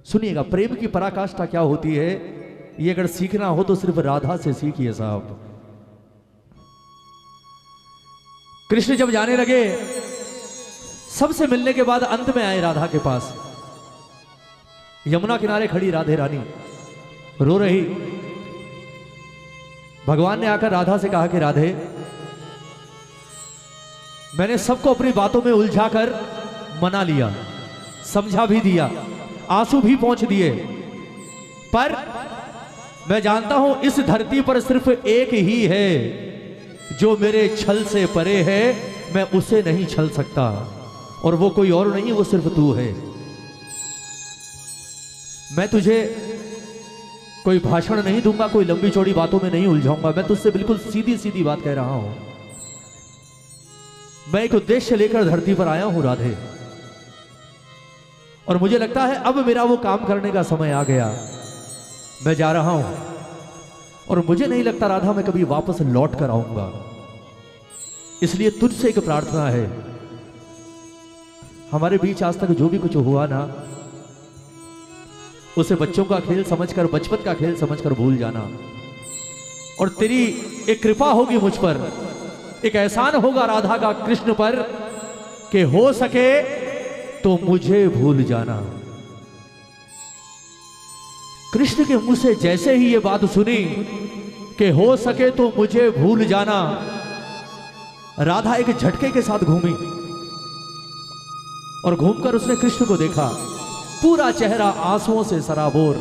सुनिएगा, प्रेम की पराकाष्ठा क्या होती है, ये अगर सीखना हो तो सिर्फ राधा से सीखिए साहब। कृष्ण जब जाने लगे, सबसे मिलने के बाद अंत में आए राधा के पास। यमुना किनारे खड़ी राधे रानी रो रही। भगवान ने आकर राधा से कहा कि राधे, मैंने सबको अपनी बातों में उलझाकर मना लिया, समझा भी दिया, आंसू भी पहुंच दिए, पर मैं जानता हूं इस धरती पर सिर्फ एक ही है जो मेरे छल से परे है, मैं उसे नहीं छल सकता, और वो कोई और नहीं, वो सिर्फ तू है। मैं तुझे कोई भाषण नहीं दूंगा, कोई लंबी चौड़ी बातों में नहीं उलझाऊंगा, मैं तुझसे बिल्कुल सीधी सीधी बात कह रहा हूं। मैं एक उद्देश्य लेकर धरती पर आया हूं राधे, और मुझे लगता है अब मेरा वो काम करने का समय आ गया। मैं जा रहा हूं, और मुझे नहीं लगता राधा मैं कभी वापस लौट कर आऊंगा, इसलिए तुझसे एक प्रार्थना है, हमारे बीच आज तक जो भी कुछ हुआ ना, उसे बच्चों का खेल समझकर, बचपन का खेल समझकर भूल जाना, और तेरी एक कृपा होगी मुझ पर, एक एहसान होगा राधा का कृष्ण पर, कि हो सके तो मुझे भूल जाना। कृष्ण के मुंह से जैसे ही ये बात सुनी कि हो सके तो मुझे भूल जाना, राधा एक झटके के साथ घूमी, और घूमकर उसने कृष्ण को देखा, पूरा चेहरा आंसुओं से सराबोर,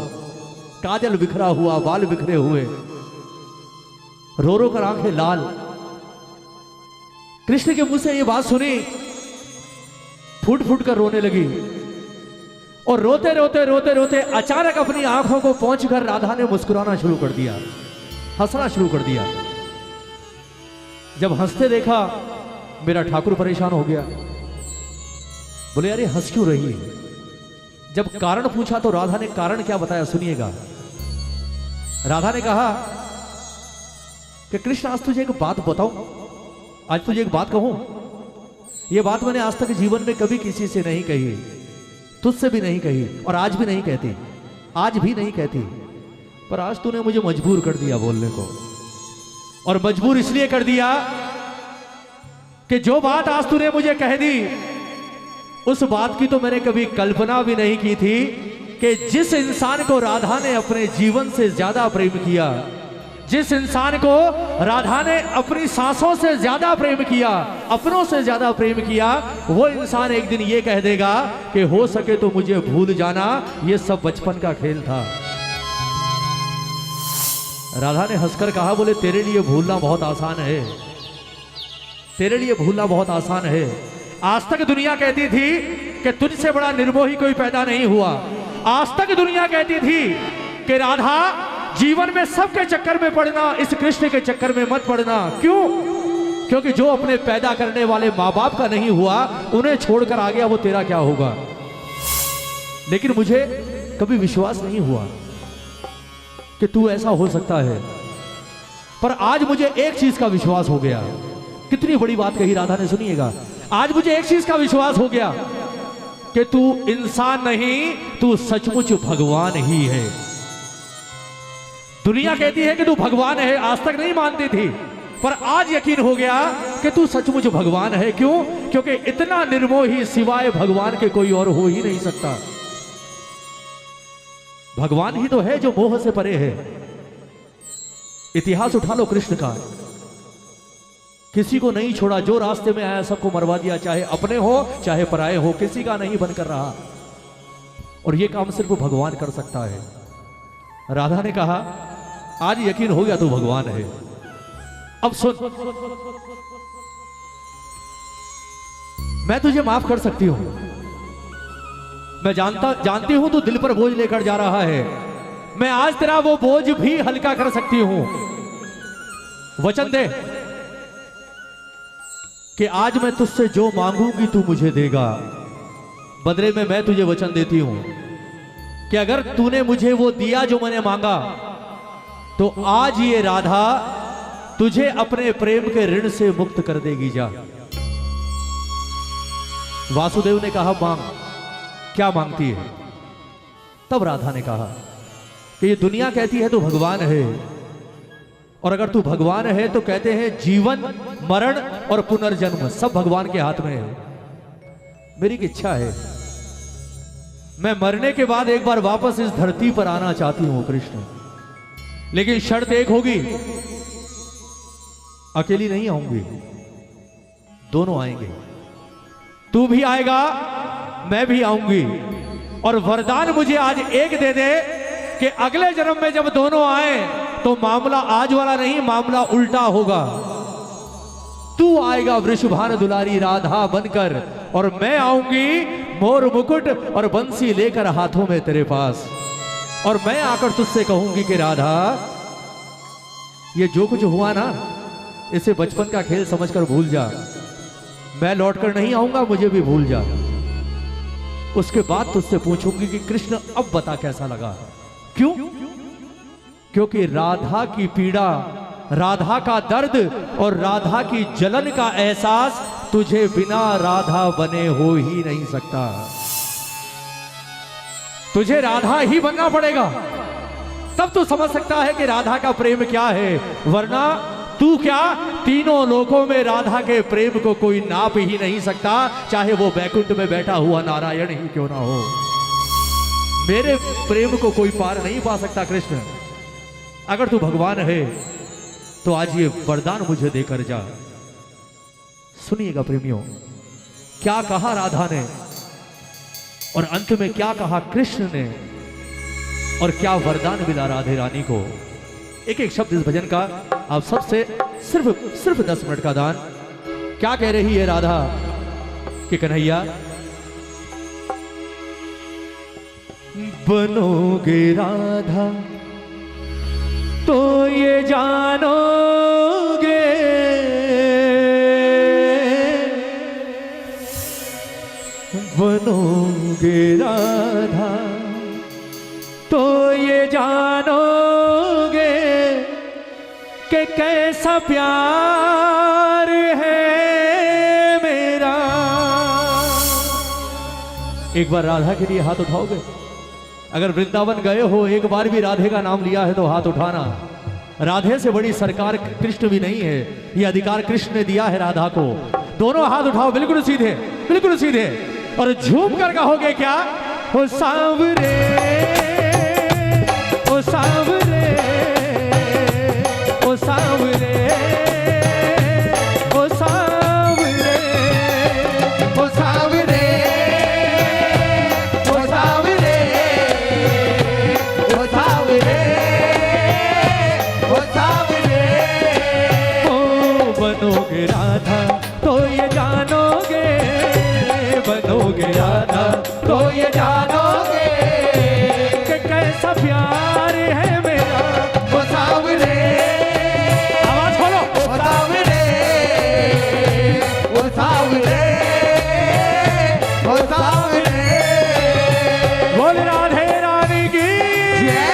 काजल बिखरा हुआ, बाल बिखरे हुए, रो रो कर आंखें लाल। कृष्ण के मुंह से ये बात सुनी, फूट फूट कर रोने लगी, और रोते रोते रोते रोते अचानक अपनी आंखों को पोंछकर राधा ने मुस्कुराना शुरू कर दिया, हंसना शुरू कर दिया। जब हंसते देखा, मेरा ठाकुर परेशान हो गया, बोले यार ये हंस क्यों रही है? जब कारण पूछा तो राधा ने कारण क्या बताया, सुनिएगा। राधा ने कहा कि कृष्ण आज तुझे एक बात बताऊं, आज तुझे एक बात कहूं, यह बात मैंने आज तक जीवन में कभी किसी से नहीं कही, तुझसे भी नहीं कही, और आज भी नहीं कहती, आज भी नहीं कहती, पर आज तूने मुझे मजबूर कर दिया बोलने को। और मजबूर इसलिए कर दिया कि जो बात आज तूने मुझे कह दी, उस बात की तो मैंने कभी कल्पना भी नहीं की थी कि जिस इंसान को राधा ने अपने जीवन से ज्यादा प्रेम किया, जिस इंसान को राधा ने अपनी सांसों से ज्यादा प्रेम किया, अपनों से ज्यादा प्रेम किया, वो इंसान एक दिन ये कह देगा कि हो सके तो मुझे भूल जाना, ये सब बचपन का खेल था। राधा ने हंसकर कहा, बोले तेरे लिए भूलना बहुत आसान है, तेरे लिए भूलना बहुत आसान है। आज तक दुनिया कहती थी कि तुझसे बड़ा निर्मोही कोई पैदा नहीं हुआ, आज तक दुनिया कहती थी कि राधा जीवन में सबके चक्कर में पड़ना, इस कृष्ण के चक्कर में मत पड़ना। क्यों? क्योंकि जो अपने पैदा करने वाले माँ बाप का नहीं हुआ, उन्हें छोड़कर आ गया, वो तेरा क्या होगा। लेकिन मुझे कभी विश्वास नहीं हुआ कि तू ऐसा हो सकता है, पर आज मुझे एक चीज का विश्वास हो गया। कितनी बड़ी बात कही राधा ने, सुनिएगा। आज मुझे एक चीज का विश्वास हो गया कि तू इंसान नहीं, तू सचमुच भगवान ही है। दुनिया कहती है कि तू भगवान है, आज तक नहीं मानती थी, पर आज यकीन हो गया कि तू सचमुच भगवान है। क्यों? क्योंकि इतना निर्मोही सिवाय भगवान के कोई और हो ही नहीं सकता। भगवान ही तो है जो मोह से परे है। इतिहास उठा लो कृष्ण का, किसी को नहीं छोड़ा, जो रास्ते में आया सबको मरवा दिया, चाहे अपने हो चाहे पराए हो, किसी का नहीं बनकर रहा। और यह काम सिर्फ भगवान कर सकता है। राधा ने कहा, आज यकीन हो गया तू भगवान है। अब सुन, मैं तुझे माफ कर सकती हूं, मैं जानती हूं तू दिल पर बोझ लेकर जा रहा है, मैं आज तेरा वो बोझ भी हल्का कर सकती हूं। वचन दे कि आज मैं तुझसे जो मांगूंगी तू मुझे देगा। बदले में मैं तुझे वचन देती हूं कि अगर तूने मुझे वो दिया जो मैंने मांगा, तो आज ये राधा तुझे अपने प्रेम के ऋण से मुक्त कर देगी। जा। वासुदेव ने कहा, मांग। क्या मांगती है? तब राधा ने कहा कि ये दुनिया कहती है तू भगवान है, और अगर तू भगवान है तो कहते हैं जीवन मरण और पुनर्जन्म सब भगवान के हाथ में है। मेरी इच्छा है मैं मरने के बाद एक बार वापस इस धरती पर आना चाहती हूं कृष्ण, लेकिन शर्त एक होगी, अकेली नहीं आऊंगी, दोनों आएंगे। तू भी आएगा, मैं भी आऊंगी, और वरदान मुझे आज एक दे दे कि अगले जन्म में जब दोनों आए तो मामला आज वाला नहीं, मामला उल्टा होगा। तू आएगा वृषभान दुलारी राधा बनकर, और मैं आऊंगी मोर मुकुट और बंसी लेकर हाथों में तेरे पास, और मैं आकर तुझसे कहूंगी कि राधा ये जो कुछ हुआ ना इसे बचपन का खेल समझकर भूल जा, मैं लौटकर नहीं आऊंगा, मुझे भी भूल जा। उसके बाद तुझसे पूछूंगी कि कृष्ण अब बता कैसा लगा। क्यों? क्योंकि राधा की पीड़ा, राधा का दर्द और राधा की जलन का एहसास तुझे बिना राधा बने हो ही नहीं सकता। तुझे राधा ही बनना पड़ेगा, तब तू समझ सकता है कि राधा का प्रेम क्या है, वरना तू क्या तीनों लोकों में राधा के प्रेम को कोई नाप ही नहीं सकता, चाहे वो बैकुंठ में बैठा हुआ नारायण ही क्यों ना हो। मेरे प्रेम को कोई पार नहीं पा सकता कृष्ण। अगर तू भगवान है तो आज ये वरदान मुझे देकर जा। सुनिएगा प्रेमियों, क्या कहा राधा ने और अंत में क्या कहा कृष्ण ने, और क्या वरदान मिला राधे रानी को। एक एक शब्द इस भजन का आप सबसे सिर्फ 10 मिनट का दान। क्या कह रही है राधा कि कन्हैया बनोगे राधा तो ये जानोगे, बनोगे राधा तो ये जानोगे कि कैसा प्यार है मेरा। एक बार राधा के लिए हाथ उठाओगे? अगर वृंदावन गए हो, एक बार भी राधे का नाम लिया है तो हाथ उठाना। राधे से बड़ी सरकार कृष्ण भी नहीं है, ये अधिकार कृष्ण ने दिया है राधा को। दोनों हाथ उठाओ, बिल्कुल सीधे, बिल्कुल सीधे, और झूम कर कहोगे क्या? ओ सांवरे, ओ सांवरे, ओ सांवरे, ओ सांवरे, ओ सांवरे, ओ सांवरे, ओ सांवरे, ओ सांवरे। ओ बनोगे राधा तो ये जानोगे, बनोगे राधा तो ये जानोगे कि कैसा प्यार है मेरा। ओ सांवरे, आवाज खोलो, ओ सांवरे, ओ सांवरे, ओ सांवरे। बोल राधे रानी की जय।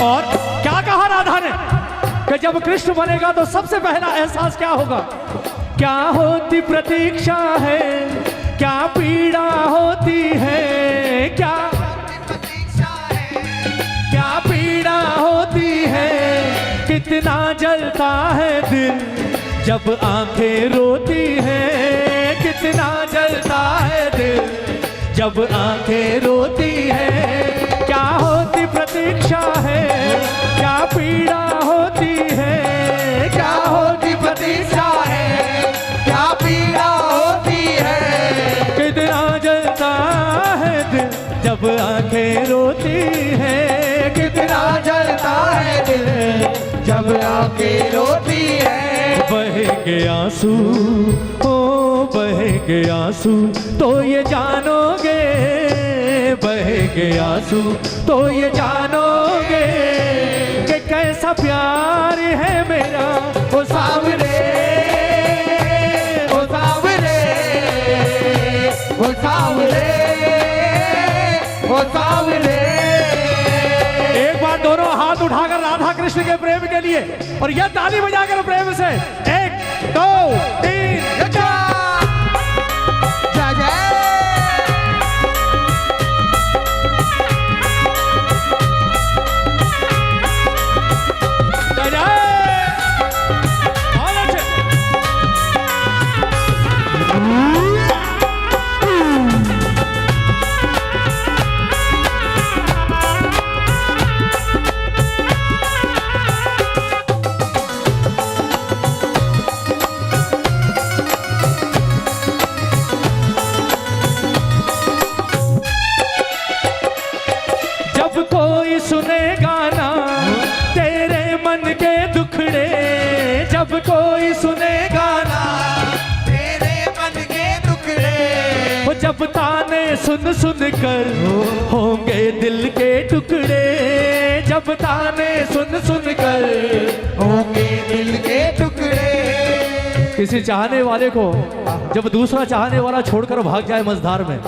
और क्या कहा राधा ने कि जब कृष्ण बनेगा तो सबसे पहला एहसास क्या होगा? क्या होती प्रतीक्षा है, क्या पीड़ा होती है, क्या क्या पीड़ा होती है, कितना जलता है दिल जब आंखें रोती हैं, कितना जलता है दिल जब आंखें रोती हैं। क्या होती प्रतीक्षा है, क्या पीड़ा होती है, क्या होती प्रतीक्षा है, क्या पीड़ा होती है, कितना जलता है दिल जब आंखें रोती है, कितना जलता है दिल जब आंखें रोती है। बहेंगे आंसू, ओ बहेंगे आंसू तो ये जानोगे, बहेंगे आंसू तो ये जानोगे कि कैसा प्यार है मेरा ओ सावरे, ओ सावरे, ओ सावरे, ओ सावरे। एक बार दोनों हाथ उठाकर राधा कृष्ण के प्रेम के लिए और यह ताली बजाकर प्रेम से 1 2 3 जय जय। जब कोई सुनेगा ना तेरे मन के टुकड़े, वो जब ताने सुन सुन कर होंगे दिल के टुकड़े, जब ताने सुन सुन कर होंगे दिल के टुकड़े। किसी चाहने वाले को जब दूसरा चाहने वाला छोड़कर भाग जाए मझधार में,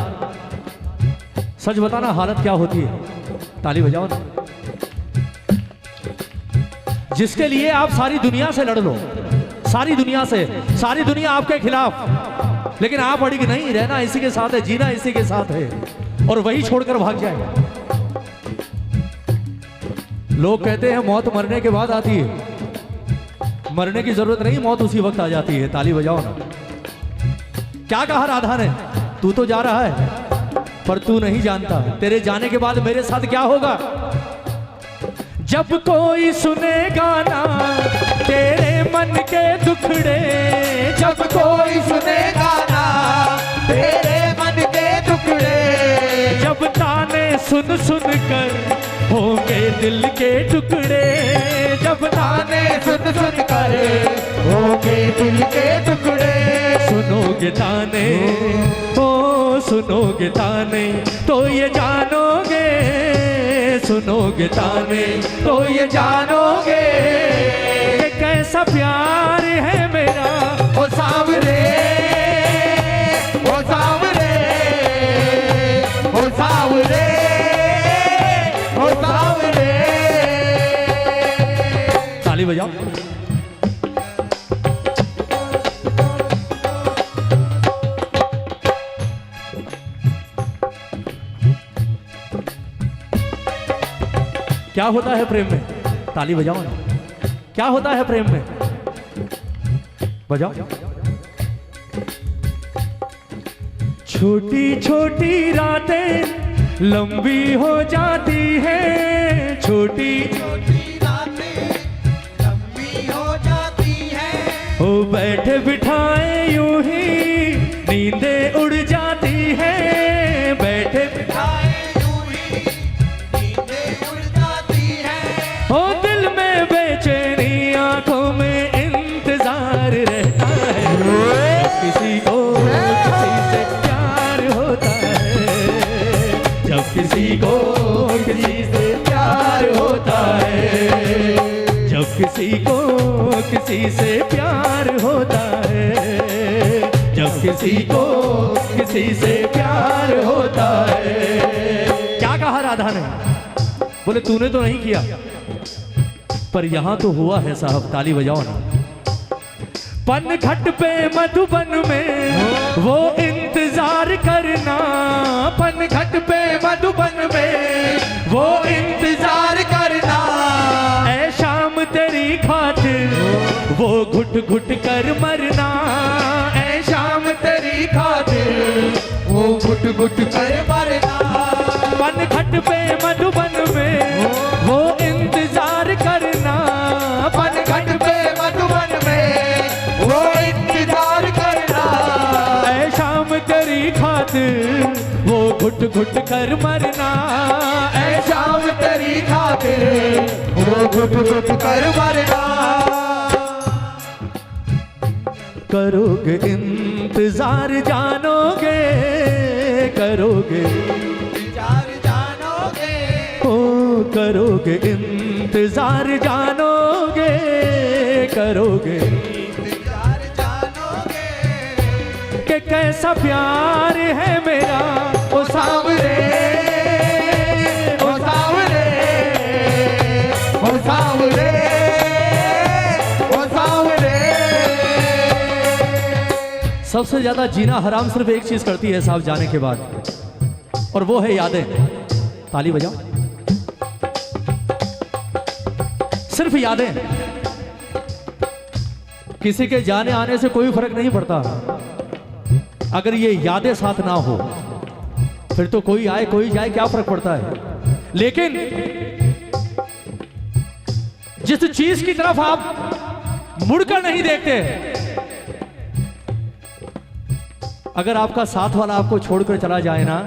सच बताना हालत क्या होती है। ताली बजाओ ना। जिसके लिए आप सारी दुनिया से लड़ लो, सारी दुनिया से, सारी दुनिया आपके खिलाफ, लेकिन आप अड़िग नहीं, रहना इसी के साथ है, जीना इसी के साथ है, और वही छोड़कर भाग जाए। लोग कहते हैं मौत मरने के बाद आती है, मरने की जरूरत नहीं, मौत उसी वक्त आ जाती है। ताली बजाओ ना। क्या कहा राधा ने, तू तो जा रहा है पर तू नहीं जानता तेरे जाने के बाद मेरे साथ क्या होगा। जब कोई सुनेगा ना तेरे मन के दुखड़े, जब कोई सुनेगा ना तेरे मन के टुकड़े, जब ताने सुन सुन कर होंगे दिल के टुकड़े, जब ताने सुन सुन कर होंगे दिल के टुकड़े। सुनोगे ताने, ओ सुनोगे ताने तो ये जानोगे, सुनोगे ताने तो ये जानोगे कि कैसा प्यार है मेरा। ओ सावरे, ओ सावरे, ओ सावरे, ओ सावरे। ताली बजाओ। क्या होता है प्रेम में, ताली बजाओ ना। क्या होता है प्रेम में, बजाओ। छोटी छोटी रातें लंबी हो जाती है, छोटी छोटी रातें लंबी हो जाती है, ओ बैठे बिठाए यूं ही नींदें उड़ जाती है, बैठे बिठाए यूं ही नींदें उड़ जाती है। ओ दिल में बेचैनी आंखों में इंतजार रहता है, जब किसी को किसी से प्यार होता है, जब किसी को किसी से प्यार होता है, जब किसी को किसी से प्यार होता है, जब किसी को किसी से प्यार होता है। क्या कहा राधा ने, बोले तूने तो नहीं किया पर यहां तो हुआ है साहब। ताली बजाओ ना। पनघट पे मधुबन में वो इंतजार करना, पनघट पे मधुबन में वो इंतजार करना, ऐ शाम तेरी खातिर वो घुट घुट कर मरना, ऐ शाम तेरी खातिर वो घुट घुट कर मरना। पनघट पे मधुबन में वो इंतजार करना, पनघट पे मधुबन में वो इंतजार करना, ऐ शाम तेरी खातिर वो घुट घुट कर मरना। ऐ शाम तेरी खातिर वो घुट घुट कर मरना। करोगे इंतजार जानोगे, करोगे इंतजार जानोगे, ओ करोगे इंतजार जानोगे, करोगे इंतजार जानोगे कि कैसा प्यार है मेरा ओ सावरे, ओ सावरे, ओ सावरे, ओ सावरे। सबसे ज्यादा जीना हराम सिर्फ एक चीज करती है साहब जाने के बाद, और वो है यादें। ताली बजाओ। सिर्फ यादें। किसी के जाने आने से कोई फर्क नहीं पड़ता, अगर ये यादें साथ ना हो फिर तो कोई आए कोई जाए क्या फर्क पड़ता है। लेकिन जिस चीज की तरफ आप मुड़कर नहीं देखते, अगर आपका साथ वाला आपको छोड़कर चला जाए ना,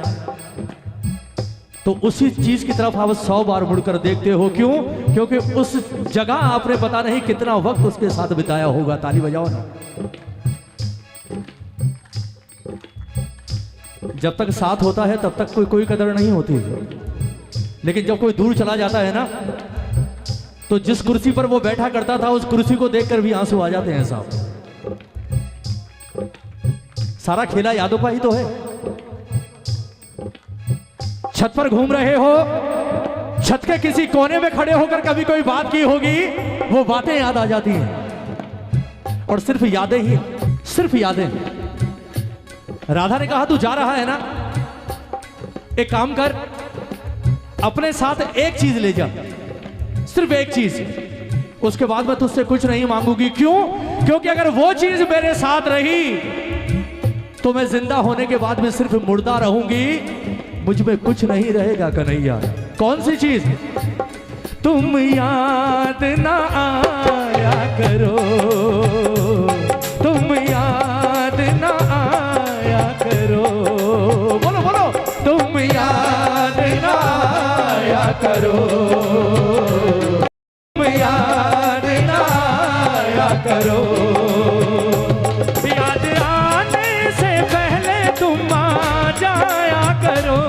तो उसी चीज की तरफ आप 100 बार मुड़कर देखते हो। क्यों? क्योंकि उस जगह आपने पता नहीं कितना वक्त उसके साथ बिताया होगा। ताली बजाओ ना। जब तक साथ होता है तब तक कोई कदर नहीं होती, लेकिन जब कोई दूर चला जाता है ना, तो जिस कुर्सी पर वो बैठा करता था उस कुर्सी को देखकर भी आंसू आ जाते हैं साहब। सारा खेला यादों का ही तो है। छत पर घूम रहे हो, छत के किसी कोने में खड़े होकर कभी कोई बात की होगी, वो बातें याद आ जाती हैं। और सिर्फ यादें ही, सिर्फ यादें। राधा ने कहा तू जा रहा है ना, एक काम कर, अपने साथ एक चीज ले जा, सिर्फ एक चीज, उसके बाद मैं तुझसे कुछ नहीं मांगूंगी। क्यों? क्योंकि अगर वो चीज मेरे साथ रही तो मैं जिंदा होने के बाद में सिर्फ मुर्दा रहूंगी, मुझ में कुछ नहीं रहेगा कन्हैया। कौन सी चीज? तुम याद ना आया करो, तुम याद ना आया करो, बोलो बोलो, तुम याद ना आया करो, तुम याद ना आया करो। याद आने से पहले तुम आ जाया करो,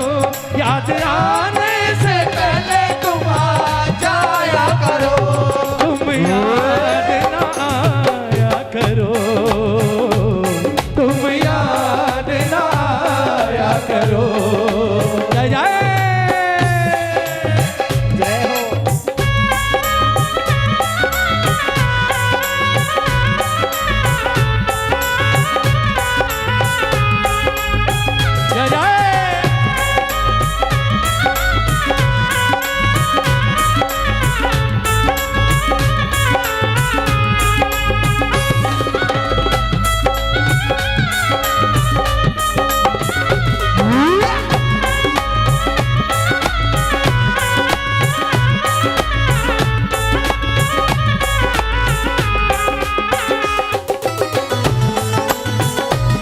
याद आने से पहले तुम आ जाया करो, तुम याद ना आया करो, तुम याद ना आया करो। जय जय जय हो। जय जय।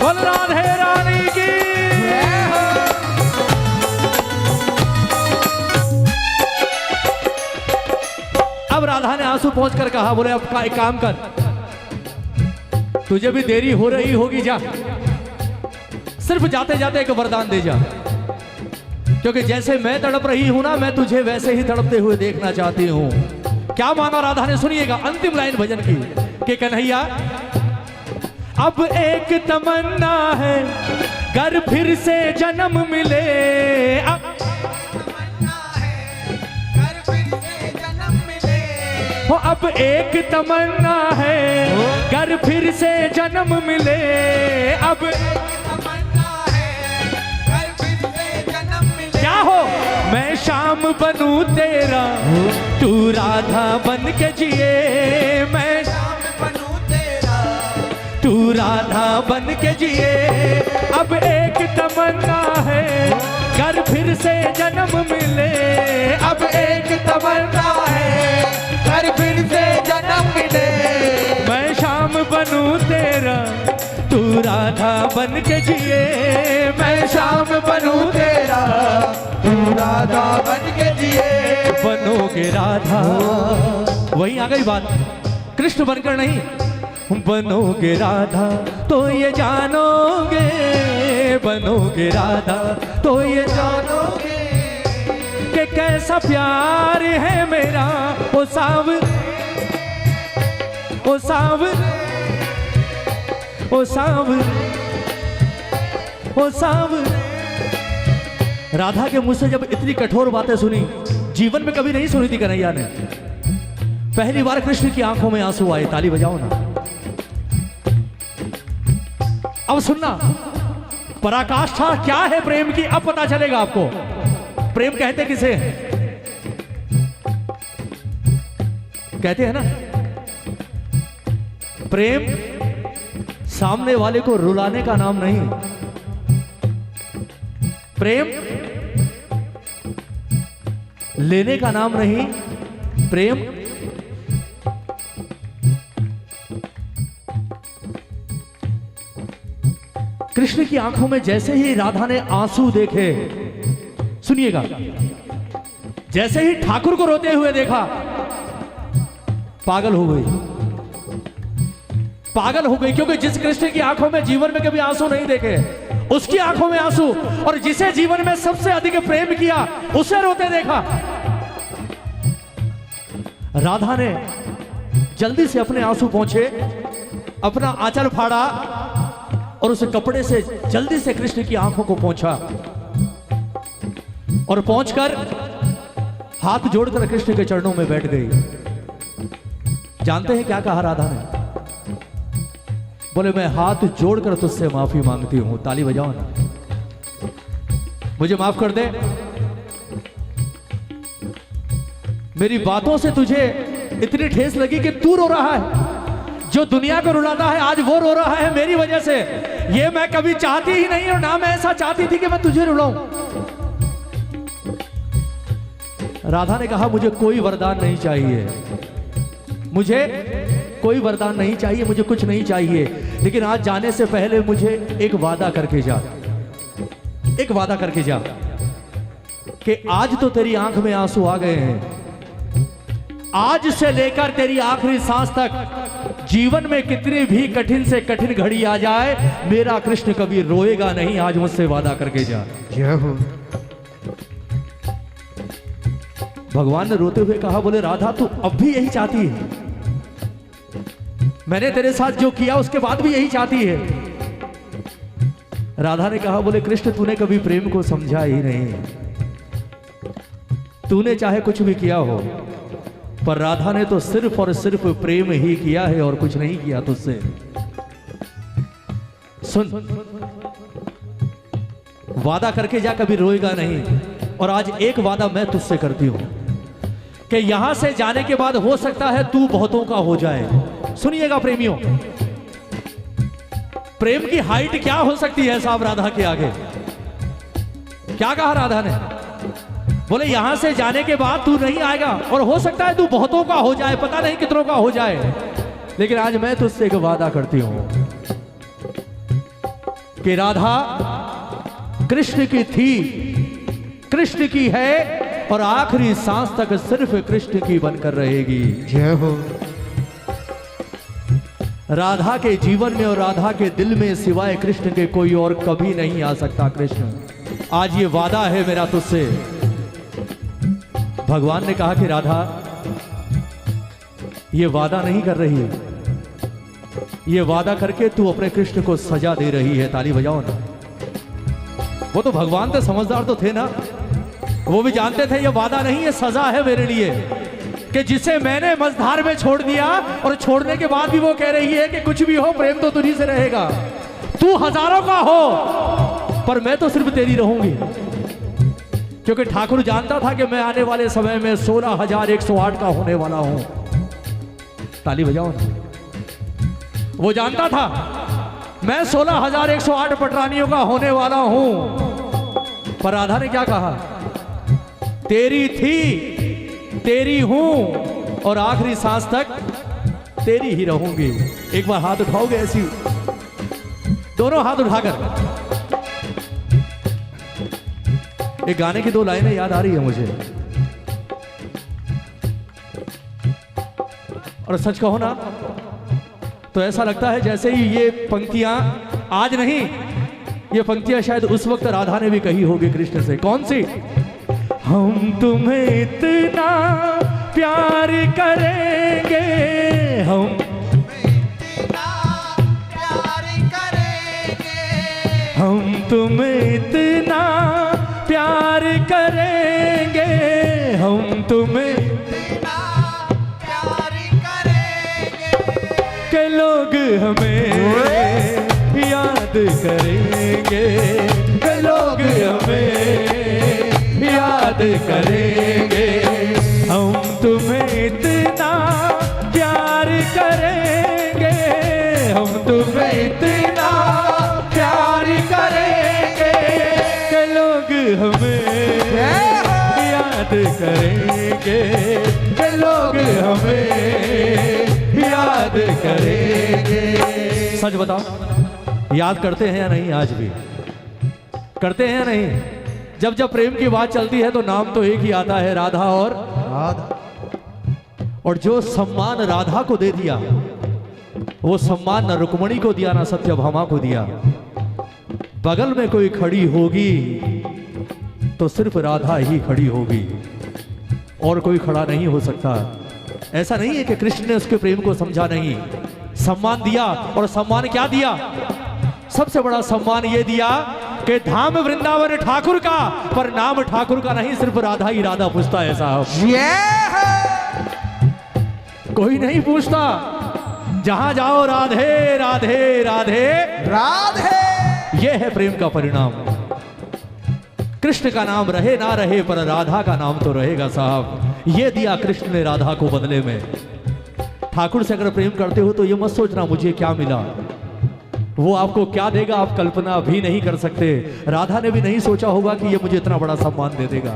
बोल राधे रानी की। अब राधा ने आंसू पहुंच कर कहा, बोले अब एक काम कर, तुझे भी देरी हो रही होगी, जा सिर्फ जाते जाते एक वरदान दे जा, क्योंकि जैसे मैं तड़प रही हूं ना, मैं तुझे वैसे ही तड़पते हुए देखना चाहती हूं। क्या माना राधा ने? सुनिएगा अंतिम लाइन भजन की कि कन्हैया अब एक तमन्ना है, घर फिर से जन्म मिले। हो अब एक तमन्ना है, घर फिर से जन्म मिले। अब क्या हो? मैं शाम बनूं तेरा, तू राधा बन के जिए। मैं तू राधा बन के जिए। अब एक तमन्ना है, घर फिर से जन्म मिले। अब एक तमन्ना है, घर फिर से जन्म मिले। मैं शाम बनूं तेरा, तू राधा बन के जिए। मैं श्याम बनूं तेरा, तू राधा बन के जिए। बनोगे राधा, वहीं आ गई बात, कृष्ण बनकर नहीं, बनोगे राधा तो ये जानोगे, बनोगे राधा तो ये जानोगे कि कैसा प्यार है मेरा। ओ साव, ओ साव, ओ साव, ओ साव। राधा के मुंह से जब इतनी कठोर बातें सुनी, जीवन में कभी नहीं सुनी थी कन्हैया ने, पहली बार कृष्ण की आंखों में आंसू आए। ताली बजाओ ना। अब सुनना, पराकाष्ठा क्या है प्रेम की, अब पता चलेगा आपको। प्रेम कहते किसे हैं? कहते हैं ना, प्रेम सामने वाले को रुलाने का नाम नहीं, प्रेम लेने का नाम नहीं, प्रेम कृष्ण की आंखों में जैसे ही राधा ने आंसू देखे, सुनिएगा, जैसे ही ठाकुर को रोते हुए देखा, पागल हो गई, पागल हो गई। क्योंकि जिस कृष्ण की आंखों में जीवन में कभी आंसू नहीं देखे, उसकी आंखों में आंसू, और जिसे जीवन में सबसे अधिक प्रेम किया, उसे रोते देखा। राधा ने जल्दी से अपने आंसू पोंछे, अपना आंचल फाड़ा और उस कपड़े से जल्दी से कृष्ण की आंखों को पोंछा, और पहुंचकर हाथ जोड़कर कृष्ण के चरणों में बैठ गई। जानते हैं क्या कहा राधा ने? बोले, मैं हाथ जोड़कर तुझसे माफी मांगती हूं। ताली बजाओ ना। मुझे माफ कर दे, मेरी बातों से तुझे इतनी ठेस लगी कि तू रो रहा है। जो दुनिया को रुलाता है आज वो रो रहा है मेरी वजह से। ये मैं कभी चाहती ही नहीं, और ना मैं ऐसा चाहती थी कि मैं तुझे रुलाऊं। राधा ने कहा, मुझे कोई वरदान नहीं चाहिए, मुझे कोई वरदान नहीं चाहिए, मुझे कुछ नहीं चाहिए, लेकिन आज जाने से पहले मुझे एक वादा करके जा, एक वादा करके जा कि आज तो तेरी आंख में आंसू आ गए हैं, आज से लेकर तेरी आखिरी सांस तक जीवन में कितनी भी कठिन से कठिन घड़ी आ जाए, मेरा कृष्ण कभी रोएगा नहीं। आज मुझसे वादा करके जा। जय हो। भगवान ने रोते हुए कहा, बोले राधा तू अब भी यही चाहती है? मैंने तेरे साथ जो किया उसके बाद भी यही चाहती है? राधा ने कहा, बोले कृष्ण तूने कभी प्रेम को समझा ही नहीं, तूने चाहे कुछ भी किया हो, पर राधा ने तो सिर्फ और सिर्फ प्रेम ही किया है और कुछ नहीं किया तुझसे। सुन, वादा करके जा, कभी रोएगा नहीं। और आज एक वादा मैं तुझसे करती हूं कि यहां से जाने के बाद हो सकता है तू बहुतों का हो जाए। सुनिएगा प्रेमियों, प्रेम की हाइट क्या हो सकती है साहब राधा के आगे? क्या कहा राधा ने? बोले यहां से जाने के बाद तू नहीं आएगा और हो सकता है तू बहुतों का हो जाए, पता नहीं कितनों का हो जाए, लेकिन आज मैं तुझसे एक वादा करती हूं कि राधा कृष्ण की थी, कृष्ण की है, और आखिरी सांस तक सिर्फ कृष्ण की बनकर रहेगी। जय हो। राधा के जीवन में और राधा के दिल में सिवाय कृष्ण के कोई और कभी नहीं आ सकता। कृष्ण, आज ये वादा है मेरा तुझसे। भगवान ने कहा कि राधा ये वादा नहीं कर रही है, ये वादा करके तू अपने कृष्ण को सजा दे रही है। ताली बजाओ ना। वो तो भगवान तो समझदार तो थे ना, वो भी जानते थे ये वादा नहीं, ये सजा है मेरे लिए, कि जिसे मैंने मझधार में छोड़ दिया और छोड़ने के बाद भी वो कह रही है कि कुछ भी हो प्रेम तो तुझी से रहेगा, तू हजारों का हो पर मैं तो सिर्फ तेरी रहूंगी। क्योंकि ठाकुर जानता था कि मैं आने वाले समय में 16,108 का होने वाला हूं। ताली बजाओ ना। वो जानता था मैं 16,108 पटरानियों का होने वाला हूं, पर राधा ने क्या कहा? तेरी थी, तेरी हूं और आखिरी सांस तक तेरी ही रहूंगी। एक बार हाथ उठाओगे ऐसी, दोनों हाथ उठाकर एक गाने की 2 लाइनें याद आ रही है मुझे। और सच कहो ना तो ऐसा लगता है जैसे ही ये पंक्तियां आज नहीं, ये पंक्तियां शायद उस वक्त राधा ने भी कही होगी कृष्ण से। कौन सी? हम तुम्हें इतना प्यार करेंगे, हम तुम्हें इतना प्यार करेंगे, हम तुम्हें इतना प्यार करेंगे कि लोग हमें याद करेंगे, कि लोग हमें याद करेंगे। हम तुम्हें इतना प्यार करेंगे, हम तुम्हें इतना प्यार करेंगे कि लोग हमें याद करेंगे, कि लोग हमें याद करेंगे। सच बताओ, याद करते हैं या नहीं? आज भी करते हैं या नहीं? जब जब प्रेम की बात चलती है तो नाम तो एक ही आता है, राधा और राधा। और जो सम्मान राधा को दे दिया वो सम्मान न रुक्मणी को दिया ना सत्यभामा को दिया। बगल में कोई खड़ी होगी तो सिर्फ राधा ही खड़ी होगी, और कोई खड़ा नहीं हो सकता। ऐसा नहीं है कि कृष्ण ने उसके प्रेम को समझा नहीं, सम्मान दिया। और सम्मान क्या दिया? सबसे बड़ा सम्मान ये दिया कि धाम वृंदावन ठाकुर का, पर नाम ठाकुर का नहीं, सिर्फ राधा ही राधा पूछता है साहब। कोई नहीं पूछता। जहां जाओ राधे राधे राधे राधे, यह है प्रेम का परिणाम। कृष्ण का नाम रहे ना रहे, पर राधा का नाम तो रहेगा साहब। यह दिया कृष्ण ने राधा को बदले में। ठाकुर से अगर प्रेम करते हो तो ये मत सोचना मुझे क्या मिला, वो आपको क्या देगा आप कल्पना भी नहीं कर सकते। राधा ने भी नहीं सोचा होगा कि ये मुझे इतना बड़ा सम्मान दे देगा।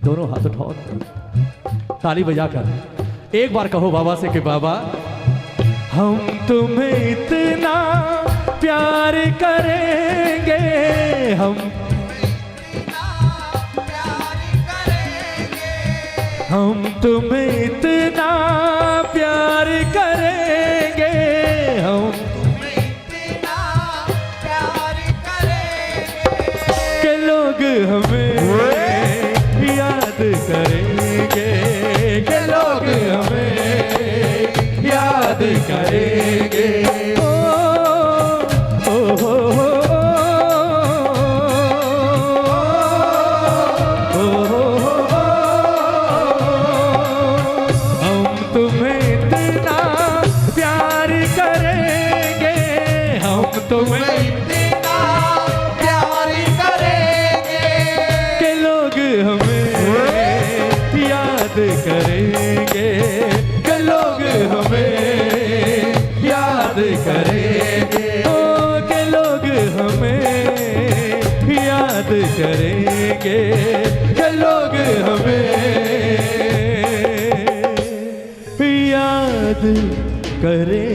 दोनों हाथ उठाओ, ताली बजाकर एक बार कहो बाबा से कि बाबा हम तुम्हें इतना प्यार करेंगे, हम तुम्हें इतना प्यार करेंगे, हम के लोग हमें याद करेंगे, के लोग हमें याद करेंगे। हम तुम्हें इतना प्यार करेंगे, हम तुम्हें करेंगे, कि लोग हमें याद करेंगे, ओ के लोग हमें याद करेंगे, कि लोग हमें याद करेंगे।